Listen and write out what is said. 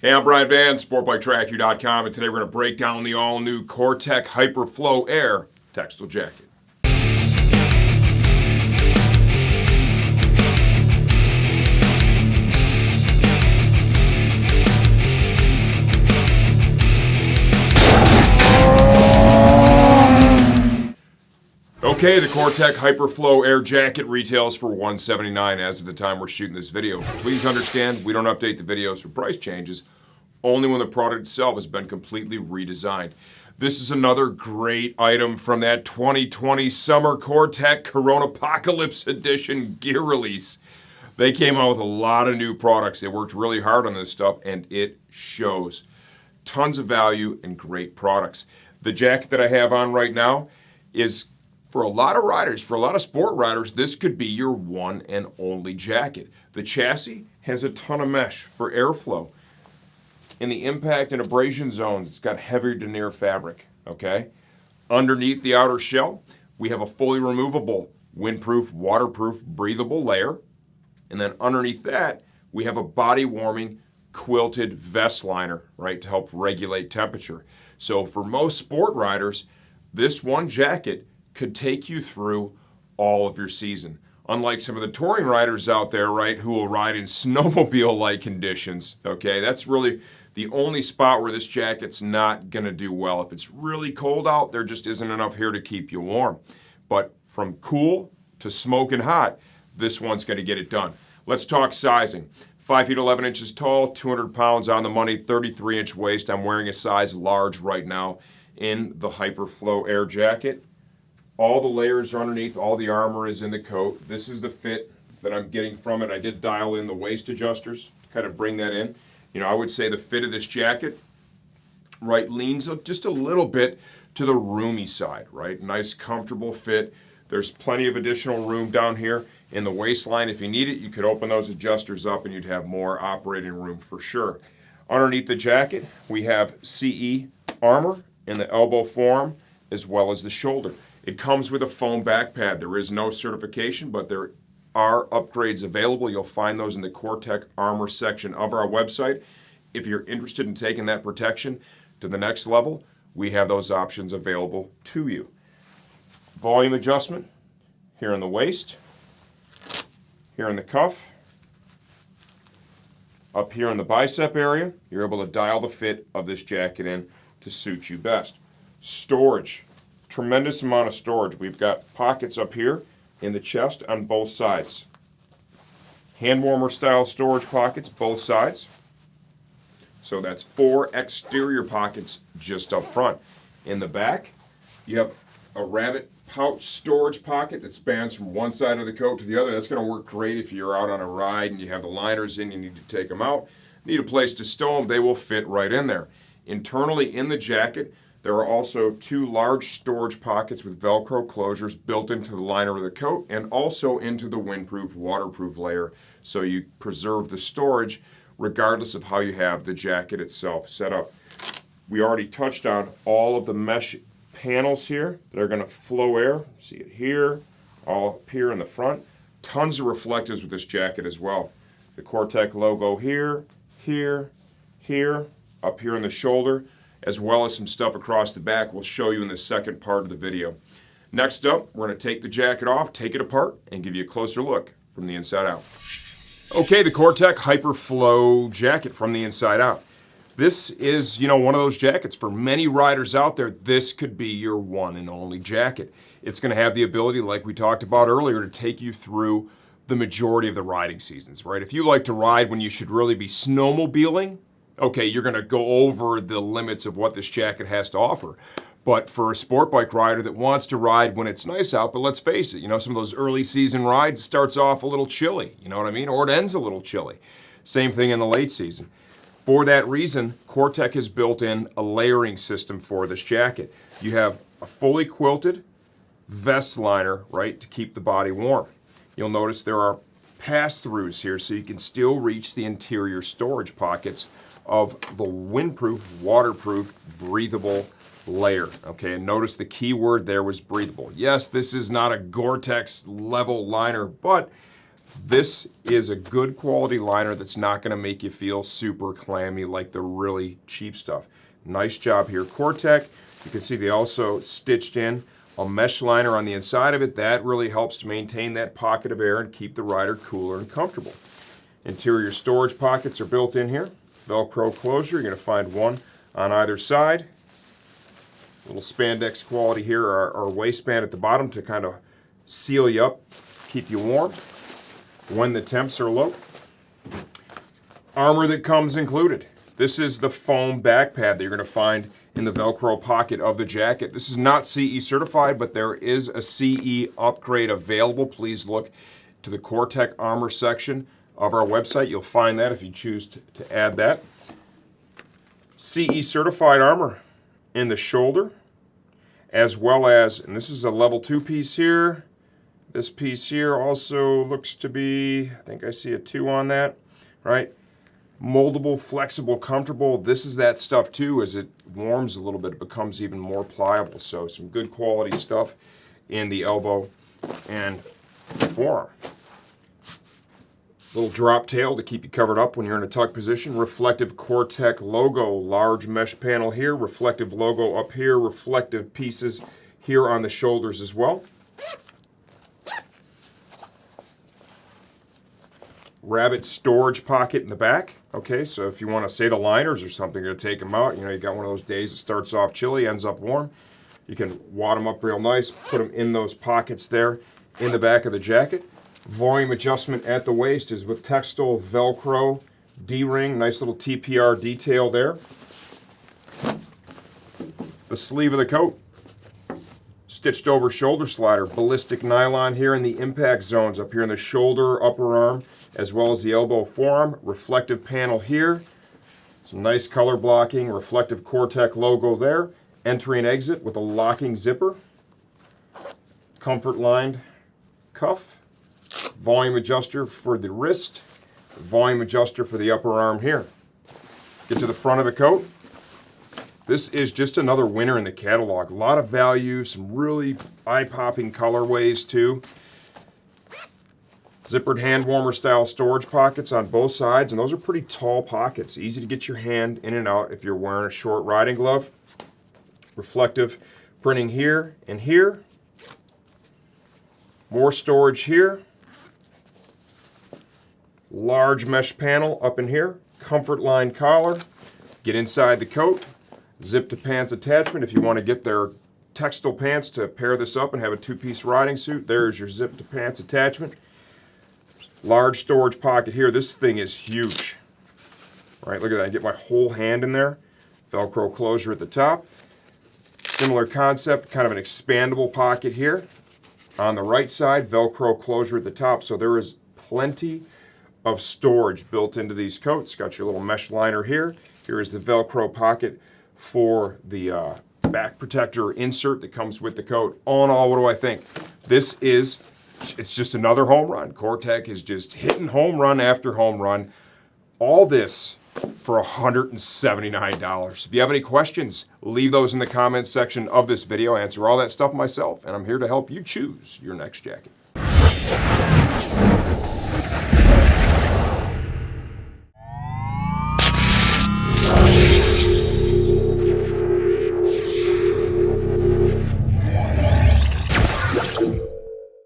Hey, I'm Brian Van, sportbiketracker.com, and today we're going to break down the all-new Cortech Hyper-Flo Air textile jacket. Okay, the Cortech Hyper-Flo Air Jacket retails for $179 as of the time we're shooting this video. Please understand, we don't update the videos for price changes, only when the product itself has been completely redesigned. This is another great item from that 2020 Summer Cortech Coronapocalypse Edition gear release. They came out with a lot of new products. They worked really hard on this stuff, and it shows. Tons of value and great products. The jacket that I have on right now is, for a lot of riders, for a lot of sport riders, this could be your one and only jacket. The chassis has a ton of mesh for airflow. In the impact and abrasion zones, it's got heavier denier fabric, okay? Underneath the outer shell, we have a fully removable, windproof, waterproof, breathable layer. And then underneath that, we have a body-warming, quilted vest liner, right, to help regulate temperature. So for most sport riders, this one jacket could take you through all of your season. Unlike some of the touring riders out there, right, who will ride in snowmobile-like conditions, okay? That's really the only spot where this jacket's not gonna do well. If it's really cold out, there just isn't enough here to keep you warm. But from cool to smoking hot, this one's gonna get it done. Let's talk sizing. 5 feet 11 inches tall, 200 pounds on the money, 33-inch waist. I'm wearing a size large right now in the Hyper-Flo Air jacket. All the layers are underneath, all the armor is in the coat. This is the fit that I'm getting from it. I did dial in the waist adjusters to kind of bring that in. You know, I would say the fit of this jacket, right, leans just a little bit to the roomy side, right? Nice, comfortable fit. There's plenty of additional room down here in the waistline. If you need it, you could open those adjusters up and you'd have more operating room for sure. Underneath the jacket, we have CE armor in the elbow form as well as the shoulder. It comes with a foam back pad. There is no certification, but there are upgrades available. You'll find those in the Cortech Armor section of our website. If you're interested in taking that protection to the next level, we have those options available to you. Volume adjustment here in the waist, here in the cuff, up here in the bicep area. You're able to dial the fit of this jacket in to suit you best. Storage. Tremendous amount of storage. We've got pockets up here in the chest on both sides. Hand warmer style storage pockets both sides. So that's 4 exterior pockets just up front. In the back, you have a rabbit pouch storage pocket that spans from one side of the coat to the other. That's going to work great if you're out on a ride and you have the liners in, you need to take them out. Need a place to stow them, they will fit right in there. Internally in the jacket, there are also 2 large storage pockets with Velcro closures built into the liner of the coat and also into the windproof, waterproof layer, so you preserve the storage regardless of how you have the jacket itself set up. We already touched on all of the mesh panels here that are going to flow air. See it here, all up here in the front. Tons of reflectors with this jacket as well. The Cortech logo here, here, here, up here in the shoulder, as well as some stuff across the back we'll show you in the second part of the video. Next up, we're going to take the jacket off, take it apart, and give you a closer look from the inside out. Okay, the Cortech Hyper-Flo jacket from the inside out. This is, one of those jackets. For many riders out there, this could be your one and only jacket. It's going to have the ability, like we talked about earlier, to take you through the majority of the riding seasons, right? If you like to ride when you should really be snowmobiling, okay, you're going to go over the limits of what this jacket has to offer. But for a sport bike rider that wants to ride when it's nice out, but let's face it, some of those early season rides, it starts off a little chilly, you know what I mean? Or it ends a little chilly. Same thing in the late season. For that reason, Cortech has built in a layering system for this jacket. You have a fully quilted vest liner, right, to keep the body warm. You'll notice there are pass-throughs here so you can still reach the interior storage pockets of the windproof, waterproof, breathable layer. Okay, and notice the key word there was breathable. Yes, this is not a Gore-Tex level liner, but This is a good quality liner that's not going to make you feel super clammy like the really cheap stuff. Nice job here, Cortech. You can see they also stitched in a mesh liner on the inside of it. That really helps to maintain that pocket of air and keep the rider cooler and comfortable. Interior storage pockets are built in here. Velcro closure, you're going to find one on either side. Little spandex quality here, our waistband at the bottom to kind of seal you up, keep you warm when the temps are low. Armor that comes included. This is the foam back pad that you're going to find in the Velcro pocket of the jacket. This is not CE certified, but there is a CE upgrade available. Please look to the Cortech Armor section of our website. You'll find that if you choose to add that. CE certified armor in the shoulder, as well as, and this is a level 2 piece here. This piece here also looks to be, I think I see a 2 on that, right? Moldable, flexible, comfortable. This is that stuff too. As it warms a little bit, it becomes even more pliable. So some good quality stuff in the elbow and forearm. Little drop tail to keep you covered up when you're in a tuck position. Reflective Cortech logo, large mesh panel here. Reflective logo up here. Reflective pieces here on the shoulders as well. Rabbit storage pocket in the back. Okay, so if you want to say the liners or something, you're going to take them out. You know, you got one of those days that starts off chilly, ends up warm. You can wad them up real nice, put them in those pockets there in the back of the jacket. Volume adjustment at the waist is with textile Velcro D-ring. Nice little TPR detail there. The sleeve of the coat. Stitched over shoulder slider. Ballistic nylon here in the impact zones up here in the shoulder, upper arm, as well as the elbow, forearm. Reflective panel here. Some nice color blocking. Reflective Cortech logo there. Entry and exit with a locking zipper. Comfort lined cuff. Volume adjuster for the wrist. Volume adjuster for the upper arm here. Get to the front of the coat. This is just another winner in the catalog. A lot of value, some really eye-popping colorways too. Zippered hand warmer style storage pockets on both sides, and those are pretty tall pockets. Easy to get your hand in and out if you're wearing a short riding glove. Reflective printing here and here. More storage here. Large mesh panel up in here. Comfort line collar. Get inside the coat. Zip to pants attachment if you want to get their textile pants to pair this up and have a 2-piece riding suit. There's your zip to pants attachment. Large storage pocket here. This thing is huge. All right, look at that. I get my whole hand in there. Velcro closure at the top. Similar concept, kind of an expandable pocket here. On the right side, Velcro closure at the top. So there is plenty of storage built into these coats. Got your little mesh liner here. Here is the Velcro pocket for the back protector insert that comes with the coat. All in all, what do I think? It's just another home run. Cortech is just hitting home run after home run. All this for $179. If you have any questions, leave those in the comments section of this video. I answer all that stuff myself, and I'm here to help you choose your next jacket.